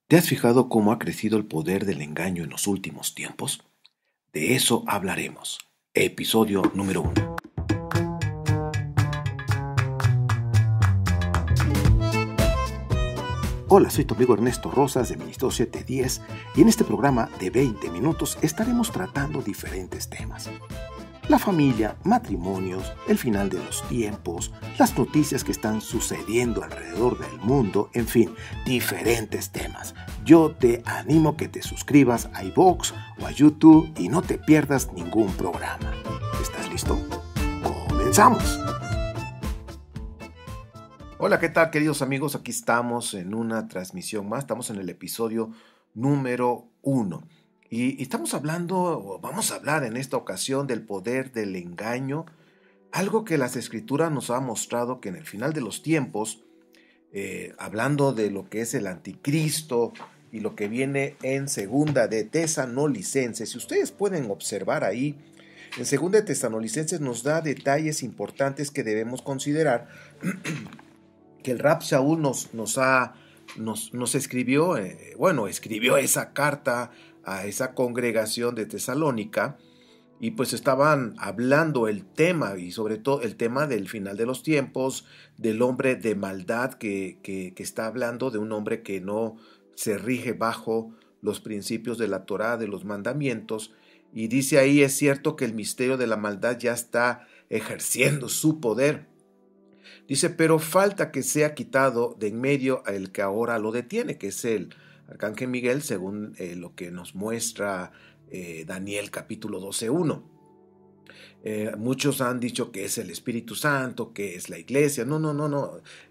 ¿Te has fijado cómo ha crecido el poder del engaño en los últimos tiempos? De eso hablaremos. Episodio número 1. Hola, soy tu amigo Ernesto Rosas de Ministerio 710 y en este programa de 20 minutos estaremos tratando diferentes temas. La familia, matrimonios, el final de los tiempos, las noticias que están sucediendo alrededor del mundo, en fin, diferentes temas. Yo te animo a que te suscribas a iVoox o a YouTube y no te pierdas ningún programa. ¿Estás listo? ¡Comenzamos! Hola, ¿qué tal, queridos amigos? Aquí estamos en una transmisión más. Estamos en el episodio número 1. Y vamos a hablar en esta ocasión del poder del engaño, algo que las Escrituras nos ha mostrado que en el final de los tiempos, hablando de lo que es el anticristo y lo que viene en Segunda de Tesalonicenses, si ustedes pueden observar ahí, en Segunda de Tesalonicenses nos da detalles importantes que debemos considerar, que el Rab Shaul nos escribió, escribió esa carta a esa congregación de Tesalónica, y pues estaban hablando el tema, y sobre todo el tema del final de los tiempos, del hombre de maldad que está hablando de un hombre que no se rige bajo los principios de la Torá, de los mandamientos, y dice ahí, es cierto que el misterio de la maldad ya está ejerciendo su poder. Dice, pero falta que sea quitado de en medio el que ahora lo detiene, que es el Arcángel Miguel, según lo que nos muestra Daniel capítulo 12:1. Muchos han dicho que es el Espíritu Santo, que es la iglesia. No.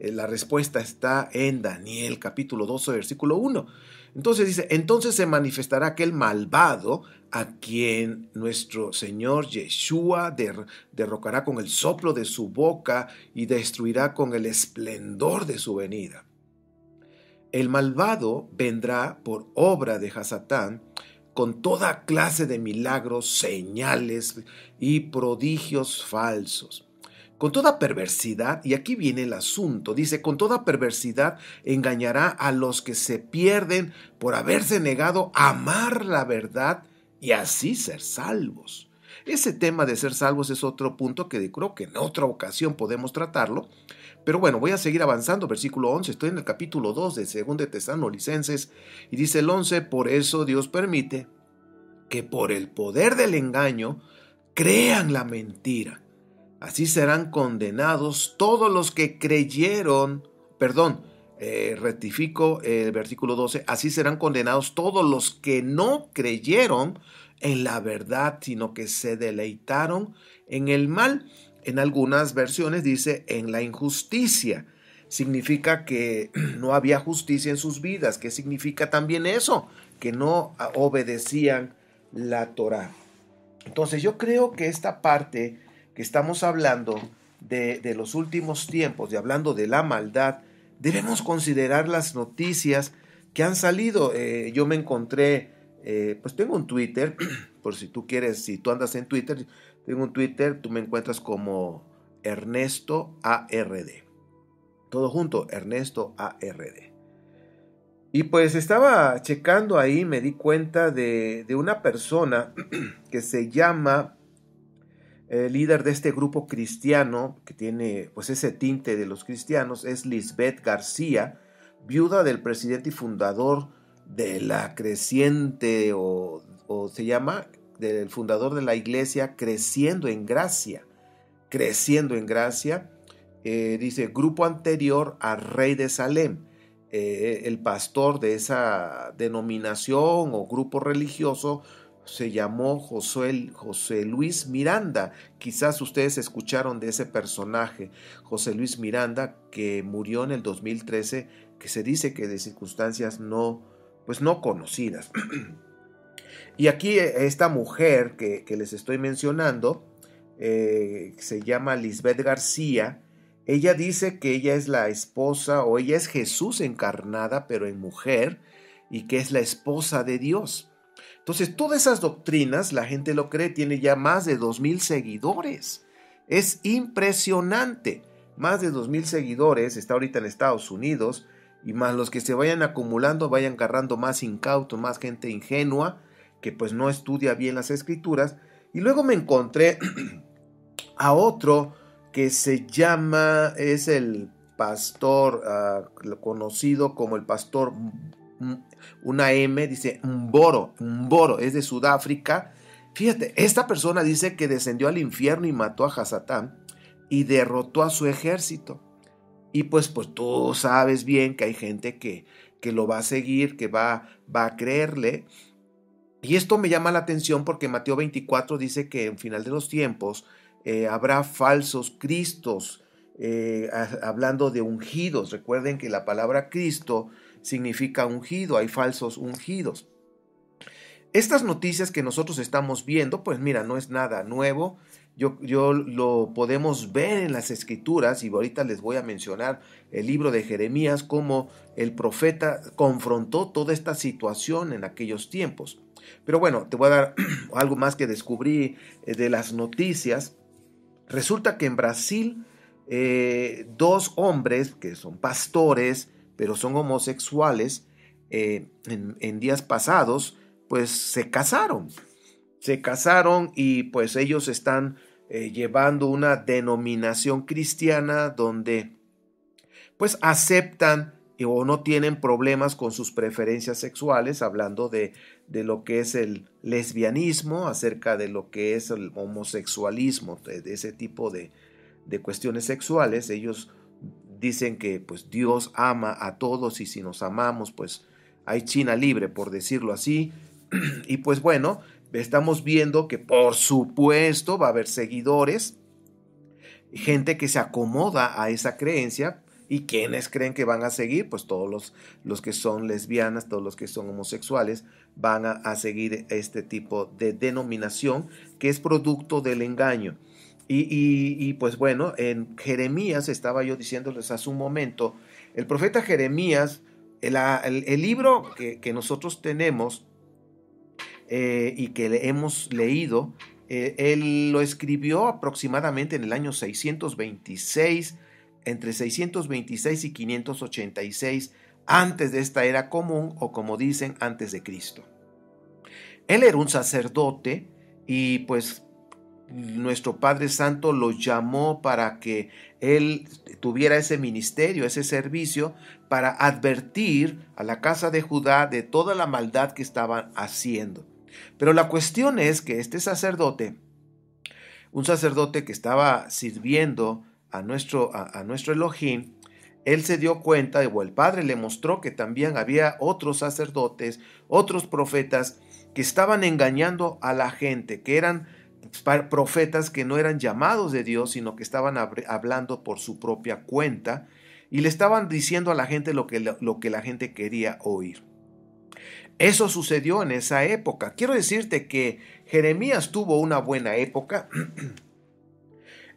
La respuesta está en Daniel capítulo 12, versículo 1. Entonces dice, entonces se manifestará aquel malvado a quien nuestro Señor Yeshua derrocará con el soplo de su boca y destruirá con el esplendor de su venida. El malvado vendrá por obra de Hasatán con toda clase de milagros, señales y prodigios falsos. Con toda perversidad, y aquí viene el asunto, dice, con toda perversidad engañará a los que se pierden por haberse negado a amar la verdad y así ser salvos. Ese tema de ser salvos es otro punto que creo que en otra ocasión podemos tratarlo. Pero bueno, voy a seguir avanzando, versículo 11, estoy en el capítulo 2 de Segunda de Tesalonicenses, y dice el 11, por eso Dios permite que por el poder del engaño crean la mentira. Así serán condenados todos los que creyeron, rectifico el versículo 12, así serán condenados todos los que no creyeron en la verdad, sino que se deleitaron en el mal. En algunas versiones dice en la injusticia. Significa que no había justicia en sus vidas. ¿Qué significa también eso? Que no obedecían la Torá. Entonces yo creo que esta parte que estamos hablando de los últimos tiempos, de hablando de la maldad, debemos considerar las noticias que han salido. Yo me encontré, pues tengo un Twitter, por si tú quieres, si tú andas en Twitter, tengo un Twitter, tú me encuentras como Ernesto ARD. Todo junto, Ernesto ARD. Y pues estaba checando ahí, me di cuenta de una persona que se llama líder de este grupo cristiano, que tiene pues ese tinte de los cristianos, es Lisbeth García, viuda del presidente y fundador de la creciente, o se llama, del fundador de la iglesia Creciendo en Gracia. Dice, grupo anterior a Rey de Salem. El pastor de esa denominación o grupo religioso se llamó José Luis Miranda. Quizás ustedes escucharon de ese personaje, José Luis Miranda, que murió en el 2013, que se dice que de circunstancias no conocidas. Y aquí esta mujer que les estoy mencionando, se llama Lisbeth García. Ella dice que ella es la esposa, o ella es Jesús encarnada, pero en mujer, y que es la esposa de Dios. Entonces, todas esas doctrinas, la gente lo cree, tiene ya más de 2,000 seguidores. Es impresionante. Más de 2,000 seguidores, está ahorita en Estados Unidos, y más los que se vayan acumulando, vayan agarrando más incautos, más gente ingenua, que pues no estudia bien las escrituras. Y luego me encontré a otro que se llama, es el pastor conocido como el pastor, una M, dice Mboro, es de Sudáfrica. Fíjate, esta persona dice que descendió al infierno y mató a Hasatán y derrotó a su ejército. Y pues tú sabes bien que hay gente que lo va a seguir, que va a creerle. Y esto me llama la atención porque Mateo 24 dice que en final de los tiempos habrá falsos cristos, hablando de ungidos. Recuerden que la palabra Cristo significa ungido, hay falsos ungidos. Estas noticias que nosotros estamos viendo, pues mira, no es nada nuevo. Yo lo podemos ver en las escrituras, y ahorita les voy a mencionar el libro de Jeremías, cómo el profeta confrontó toda esta situación en aquellos tiempos. Pero bueno, te voy a dar algo más que descubrí de las noticias. Resulta que en Brasil, dos hombres que son pastores, pero son homosexuales, en días pasados, pues se casaron y pues ellos están llevando una denominación cristiana donde pues aceptan o no tienen problemas con sus preferencias sexuales, hablando de lo que es el lesbianismo, acerca de lo que es el homosexualismo, de ese tipo de cuestiones sexuales. Ellos dicen que pues Dios ama a todos y si nos amamos pues hay China libre, por decirlo así. Y pues bueno, estamos viendo que por supuesto va a haber seguidores, gente que se acomoda a esa creencia. ¿Y quiénes creen que van a seguir? Pues todos los que son lesbianas, todos los que son homosexuales van a seguir este tipo de denominación que es producto del engaño. Y pues bueno, en Jeremías, estaba yo diciéndoles hace un momento, el profeta Jeremías, el libro que nosotros tenemos y que hemos leído, él lo escribió aproximadamente en el año 626, entre 626 y 586, antes de esta era común, o como dicen, antes de Cristo. Él era un sacerdote y pues nuestro Padre Santo lo llamó para que él tuviera ese ministerio, ese servicio, para advertir a la casa de Judá de toda la maldad que estaban haciendo. Pero la cuestión es que este sacerdote, un sacerdote que estaba sirviendo a nuestro Elohim, él se dio cuenta, o el Padre le mostró, que también había otros sacerdotes, otros profetas que estaban engañando a la gente, que eran profetas que no eran llamados de Dios, sino que estaban hablando por su propia cuenta y le estaban diciendo a la gente lo que la gente quería oír. Eso sucedió en esa época. Quiero decirte que Jeremías tuvo una buena época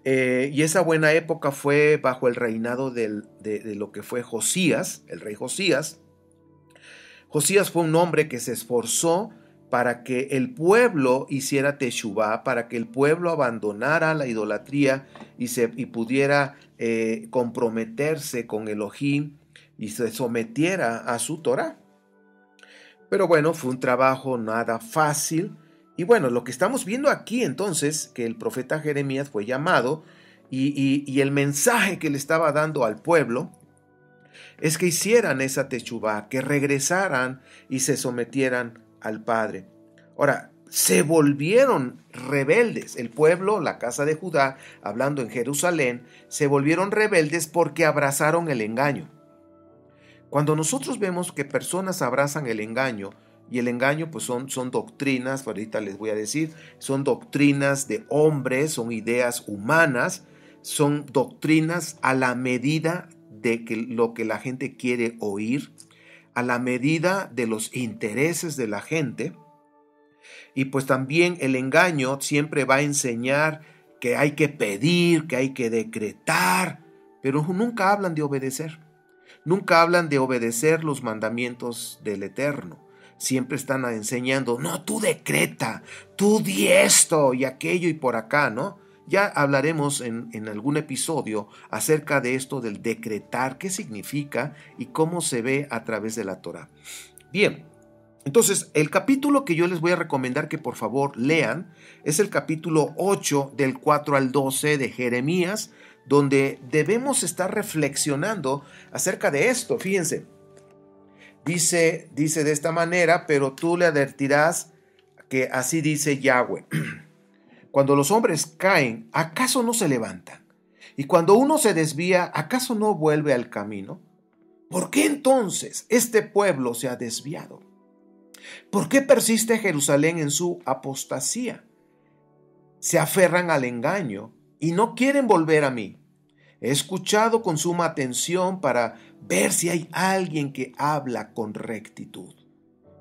y esa buena época fue bajo el reinado de lo que fue Josías, el rey Josías. Josías fue un hombre que se esforzó para que el pueblo hiciera teshuvá, para que el pueblo abandonara la idolatría y pudiera comprometerse con Elohim y se sometiera a su Torah. Pero bueno, fue un trabajo nada fácil. Y bueno, lo que estamos viendo aquí entonces, que el profeta Jeremías fue llamado y el mensaje que le estaba dando al pueblo es que hicieran esa teshuvá, que regresaran y se sometieran al Padre. Ahora, se volvieron rebeldes. El pueblo, la casa de Judá, hablando en Jerusalén, se volvieron rebeldes porque abrazaron el engaño. Cuando nosotros vemos que personas abrazan el engaño, y el engaño pues son doctrinas, ahorita les voy a decir, son doctrinas de hombres, son ideas humanas, son doctrinas a la medida de lo que la gente quiere oír, a la medida de los intereses de la gente. Y pues también el engaño siempre va a enseñar que hay que pedir, que hay que decretar, pero nunca hablan de obedecer. Nunca hablan de obedecer los mandamientos del Eterno. Siempre están enseñando, no, tú decreta, tú di esto y aquello y por acá, ¿no? Ya hablaremos en algún episodio acerca de esto del decretar, qué significa y cómo se ve a través de la Torá. Bien, entonces el capítulo que yo les voy a recomendar que por favor lean es el capítulo 8 del 4 al 12 de Jeremías, donde debemos estar reflexionando acerca de esto. Fíjense, dice de esta manera: pero tú le advertirás que así dice Yahweh. Cuando los hombres caen, ¿acaso no se levantan? Y cuando uno se desvía, ¿acaso no vuelve al camino? ¿Por qué entonces este pueblo se ha desviado? ¿Por qué persiste Jerusalén en su apostasía? Se aferran al engaño y no quieren volver a mí. He escuchado con suma atención para ver si hay alguien que habla con rectitud.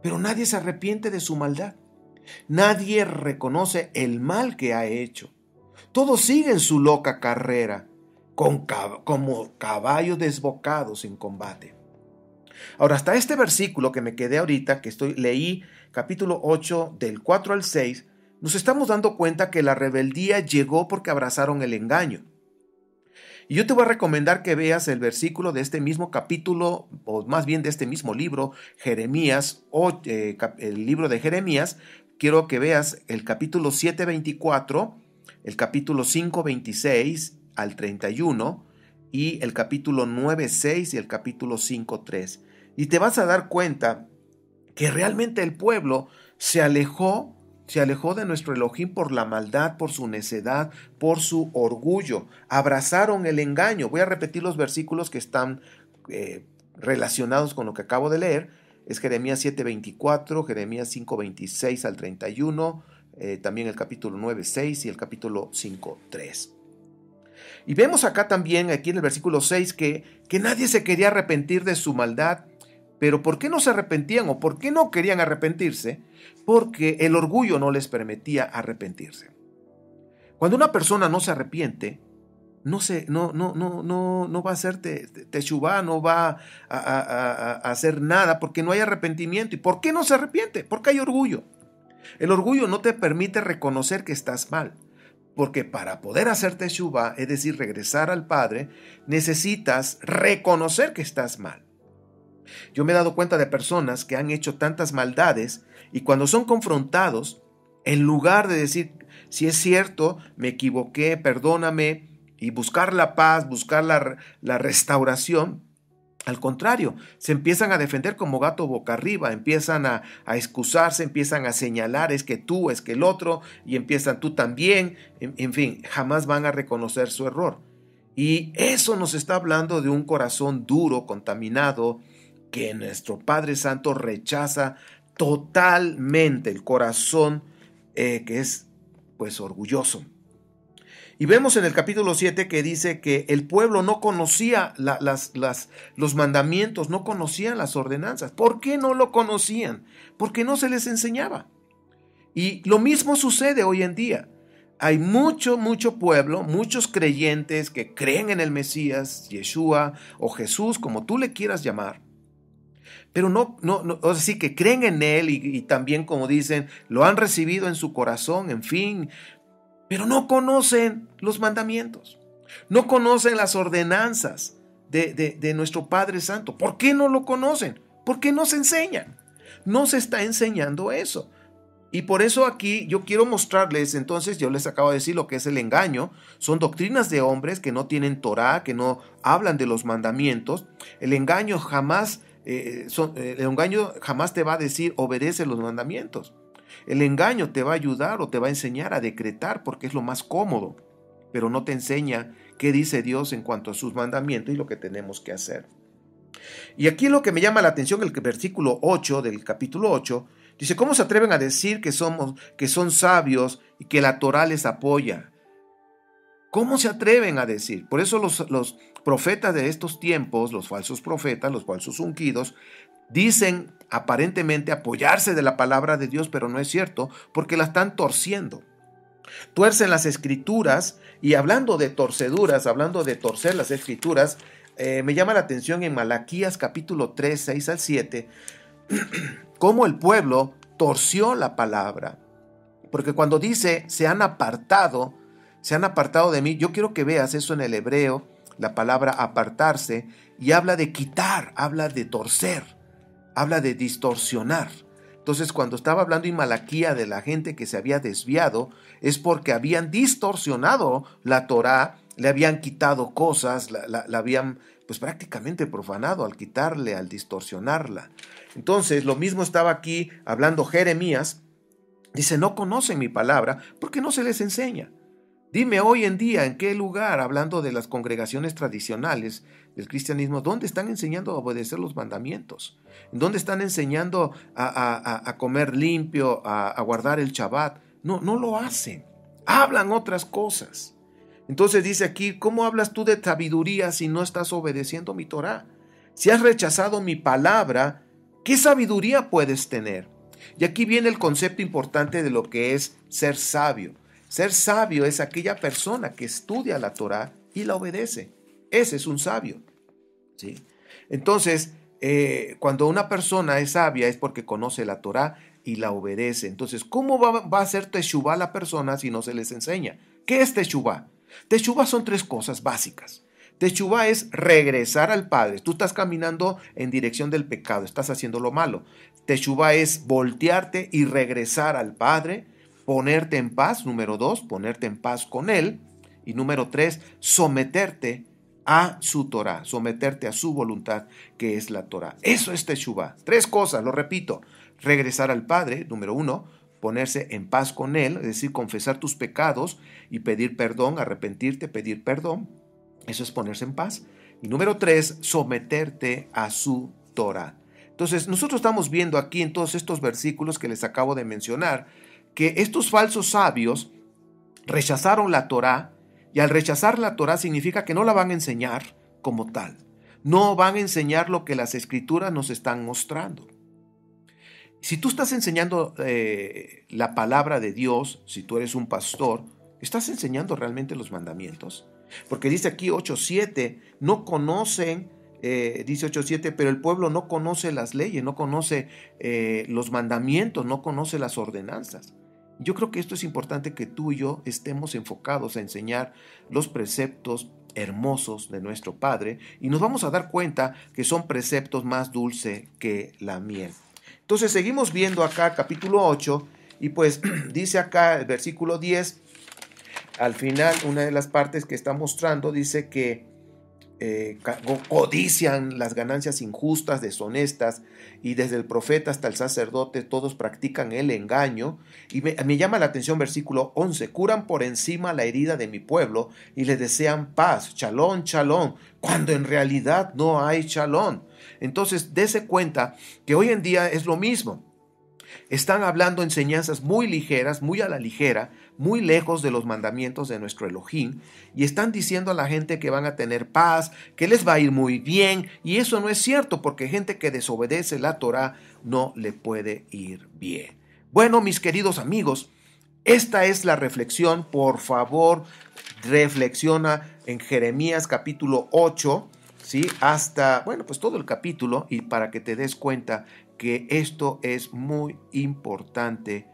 Pero nadie se arrepiente de su maldad. Nadie reconoce el mal que ha hecho. Todos siguen su loca carrera, como caballos desbocados en combate. Ahora, hasta este versículo que me quedé ahorita, leí capítulo 8 del 4 al 6, nos estamos dando cuenta que la rebeldía llegó porque abrazaron el engaño. Y yo te voy a recomendar que veas el versículo de este mismo capítulo, o más bien de este mismo libro, Jeremías, el libro de Jeremías. Quiero que veas el capítulo 7:24, el capítulo 5:26 al 31 y el capítulo 9:6 y el capítulo 5:3. Y te vas a dar cuenta que realmente el pueblo se alejó de nuestro Elohim por la maldad, por su necedad, por su orgullo. Abrazaron el engaño. Voy a repetir los versículos que están relacionados con lo que acabo de leer. Es Jeremías 7:24, Jeremías 5:26 al 31, también el capítulo 9:6 y el capítulo 5:3. Y vemos acá también, aquí en el versículo 6, que nadie se quería arrepentir de su maldad. Pero ¿por qué no se arrepentían o por qué no querían arrepentirse? Porque el orgullo no les permitía arrepentirse. Cuando una persona no se arrepiente, no va a hacer teshuvá, no va a hacer nada porque no hay arrepentimiento. ¿Y por qué no se arrepiente? Porque hay orgullo. El orgullo no te permite reconocer que estás mal. Porque para poder hacer teshuvá, es decir, regresar al Padre, necesitas reconocer que estás mal. Yo me he dado cuenta de personas que han hecho tantas maldades y cuando son confrontados, en lugar de decir, si es cierto, me equivoqué, perdóname, y buscar la paz, buscar la restauración, al contrario, se empiezan a defender como gato boca arriba, empiezan a excusarse, empiezan a señalar, es que tú, es que el otro, y empiezan tú también, en fin, jamás van a reconocer su error. Y eso nos está hablando de un corazón duro, contaminado, que nuestro Padre Santo rechaza totalmente, el corazón que es pues orgulloso. Y vemos en el capítulo 7 que dice que el pueblo no conocía los mandamientos, no conocían las ordenanzas. ¿Por qué no lo conocían? Porque no se les enseñaba. Y lo mismo sucede hoy en día. Hay mucho pueblo, muchos creyentes que creen en el Mesías, Yeshua o Jesús, como tú le quieras llamar. Pero o sea, sí que creen en Él y también, como dicen, lo han recibido en su corazón, en fin, pero no conocen los mandamientos, no conocen las ordenanzas de nuestro Padre Santo. ¿Por qué no lo conocen? Porque no se enseñan, no se está enseñando eso. Y por eso aquí yo quiero mostrarles, entonces yo les acabo de decir lo que es el engaño. Son doctrinas de hombres que no tienen Torá, que no hablan de los mandamientos. El engaño jamás te va a decir obedece los mandamientos. El engaño te va a ayudar o te va a enseñar a decretar porque es lo más cómodo, pero no te enseña qué dice Dios en cuanto a sus mandamientos y lo que tenemos que hacer. Y aquí lo que me llama la atención, el versículo 8 del capítulo 8, dice, ¿cómo se atreven a decir que son sabios y que la Torá les apoya? ¿Cómo se atreven a decir? Por eso los profetas de estos tiempos, los falsos profetas, los falsos ungidos, dicen aparentemente apoyarse de la palabra de Dios, pero no es cierto, porque la están torciendo. Tuercen las escrituras, y hablando de torceduras, hablando de torcer las escrituras, me llama la atención en Malaquías capítulo 3, 6 al 7, cómo el pueblo torció la palabra. Porque cuando dice se han apartado se han apartado de mí. Yo quiero que veas eso en el hebreo, la palabra apartarse, y habla de quitar, habla de torcer, habla de distorsionar. Entonces, cuando estaba hablando en Malaquía de la gente que se había desviado, es porque habían distorsionado la Torá, le habían quitado cosas, la habían pues prácticamente profanado al quitarle, al distorsionarla. Entonces, lo mismo estaba aquí hablando Jeremías. Dice, no conocen mi palabra porque no se les enseña. Dime hoy en día en qué lugar, hablando de las congregaciones tradicionales del cristianismo, ¿dónde están enseñando a obedecer los mandamientos? ¿Dónde están enseñando a comer limpio, a guardar el Shabbat? No lo hacen. Hablan otras cosas. Entonces dice aquí, ¿cómo hablas tú de sabiduría si no estás obedeciendo mi Torá? Si has rechazado mi palabra, ¿qué sabiduría puedes tener? Y aquí viene el concepto importante de lo que es ser sabio. Ser sabio es aquella persona que estudia la Torá y la obedece. Ese es un sabio, ¿sí? Entonces, cuando una persona es sabia es porque conoce la Torá y la obedece. Entonces, ¿cómo va a hacer teshuvá la persona si no se les enseña? ¿Qué es teshuvá? Teshuvá son 3 cosas básicas. Teshuvá es regresar al Padre. Tú estás caminando en dirección del pecado, estás haciendo lo malo. Teshuvá es voltearte y regresar al Padre, ponerte en paz. Número 2, ponerte en paz con Él. Y número 3, someterte a su Torah, someterte a su voluntad, que es la Torah. Eso es teshuvá. 3 cosas, lo repito. Regresar al Padre, número 1, ponerse en paz con Él, es decir, confesar tus pecados y pedir perdón, arrepentirte, pedir perdón. Eso es ponerse en paz. Y número 3, someterte a su Torah. Entonces, nosotros estamos viendo aquí en todos estos versículos que les acabo de mencionar, que estos falsos sabios rechazaron la Torah, y al rechazar la Torah significa que no la van a enseñar como tal. No van a enseñar lo que las Escrituras nos están mostrando. Si tú estás enseñando la palabra de Dios, si tú eres un pastor, ¿estás enseñando realmente los mandamientos? Porque dice aquí 8:7, no conocen, dice 8:7, pero el pueblo no conoce las leyes, no conoce los mandamientos, no conoce las ordenanzas. Yo creo que esto es importante, que tú y yo estemos enfocados a enseñar los preceptos hermosos de nuestro Padre, y nos vamos a dar cuenta que son preceptos más dulces que la miel. Entonces seguimos viendo acá capítulo 8, y pues dice acá el versículo 10, al final una de las partes que está mostrando dice que codician las ganancias injustas, deshonestas, y desde el profeta hasta el sacerdote todos practican el engaño. Y me llama la atención versículo 11, curan por encima la herida de mi pueblo y le desean paz, shalom, shalom, cuando en realidad no hay shalom. Entonces dése cuenta que hoy en día es lo mismo. Están hablando enseñanzas muy ligeras, muy a la ligera, muy lejos de los mandamientos de nuestro Elohim, y están diciendo a la gente que van a tener paz, que les va a ir muy bien, y eso no es cierto, porque gente que desobedece la Torá no le puede ir bien. Bueno, mis queridos amigos, esta es la reflexión. Por favor, reflexiona en Jeremías capítulo 8, ¿sí? Hasta, bueno, pues todo el capítulo, y para que te des cuenta que esto es muy importante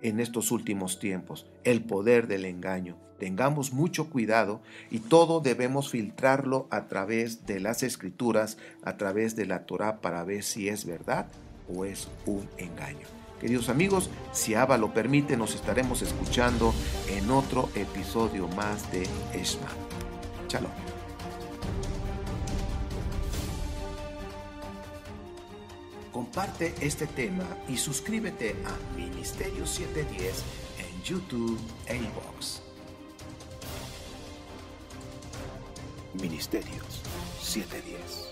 en estos últimos tiempos, el poder del engaño. Tengamos mucho cuidado, y todo debemos filtrarlo a través de las Escrituras, a través de la Torá, para ver si es verdad o es un engaño. Queridos amigos, si Abba lo permite, nos estaremos escuchando en otro episodio más de Shema. Shalom. Comparte este tema y suscríbete a Ministerio 710 en YouTube e iVoox. Ministerios 710.